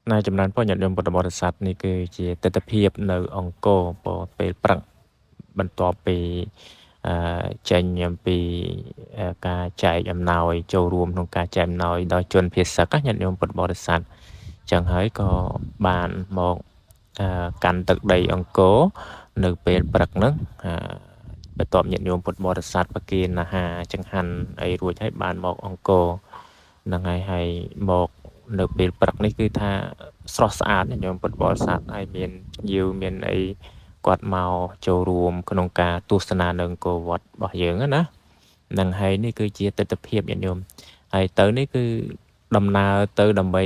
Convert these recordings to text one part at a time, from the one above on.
ในจำนวนพ่อหยาดยมพุทธบริษัทนี่คือជាទស្សនវិជ្ជានៅអង្គរពេលព្រឹកបន្ទាប់ពីចេញអំពីការចែកអំណោយចូលរួមក្នុងការចែកអំណោយដល់ជនភាគសឹកញាតិញោមពុទ្ធបរិស័ទចឹងហើយក៏បានមកកាន់ទឹកដីអង្គរនៅពេលព្រឹកហ្នឹងបន្ទាប់ញាតិញោមពុទ្ធបរិស័ទប្រគេនអាហារចង្ហាន់អីរួចហើយបានមកអង្គរហ្នឹងហើយមកនៅពេលព្រឹកនេះគឺថាស្រស់ស្អាតញាតិញោមពុទ្ធបរិស័ទហើយមានយាវមានអីគាត់មកចូលរួមក្នុងការទស្សនានៅអង្គរវត្តរបស់យើងណាហ្នឹងហើយនេះគឺជាទស្សនវិជ្ជាញាតិញោមហើយទៅនេះគឺដំណើរទៅដើម្បី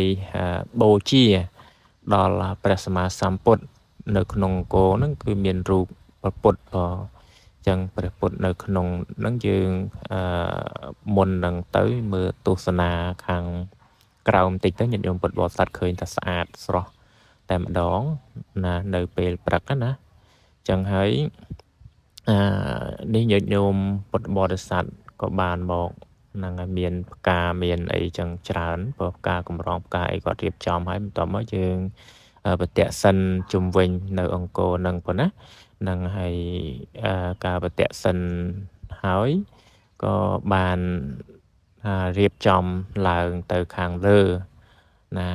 បូជាដល់ព្រះសម្មាសម្ពុទ្ធនៅក្នុងអង្គរហ្នឹងគឺមានរូបព្រះពុទ្ធចឹងព្រះពុទ្ធនៅក្នុងហ្នឹងយើងមុននឹងទៅមើលទស្សនាខាងក្រៅបន្តិចទៅញាតិញោមពុទ្ធបរិស័ទឃើញថាស្អាតស្រស់តែម្ដងណានៅពេលព្រឹកណាចឹងហើយនេះញាតិញោមពុទ្ធបរិស័ទក៏បានមកហ្នឹងហើយមានផ្កាមានអីចឹងច្រើនព្រោះផ្កាកម្រងផ្កាអីគាត់រៀបចំហើយបន្ទាប់មកយើងប្រតិសិនជុំវិញនៅអង្គរហ្នឹងប៉ុណ្ណាហ្នឹងហើយការប្រតិសិនហើយក៏បានរៀបចំឡើងទៅខាងលើណា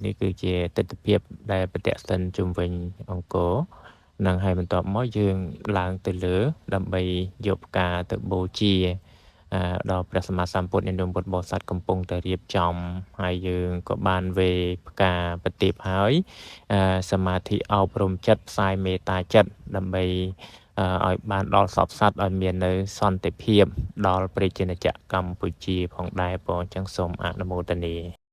នេះគឺជាទស្សនវិជ្ជាដែលប្រតិសិនជុំវិញអង្គរនឹងហើយបន្ទាប់មកយើងឡើងទៅលើដើម្បីយកផ្កាទៅបូជាដល់ព្រះសម្មាសម្ពុទ្ធញាតិញោមពុទ្ធបរិស័ទកំពុងតែរៀបចំហើយយើងក៏បានវេផ្កាប្រទីបហើយសមាធិអប់រំចិត្តផ្សាយមេត្តាចិត្តដើម្បីឲ្យបានដល់សពសត្វឲ្យមាននៅសន្តិភាពដល់ប្រជាជនកម្ពុជាផងដែរបងអញ្ចឹងសូមអនុមោទនា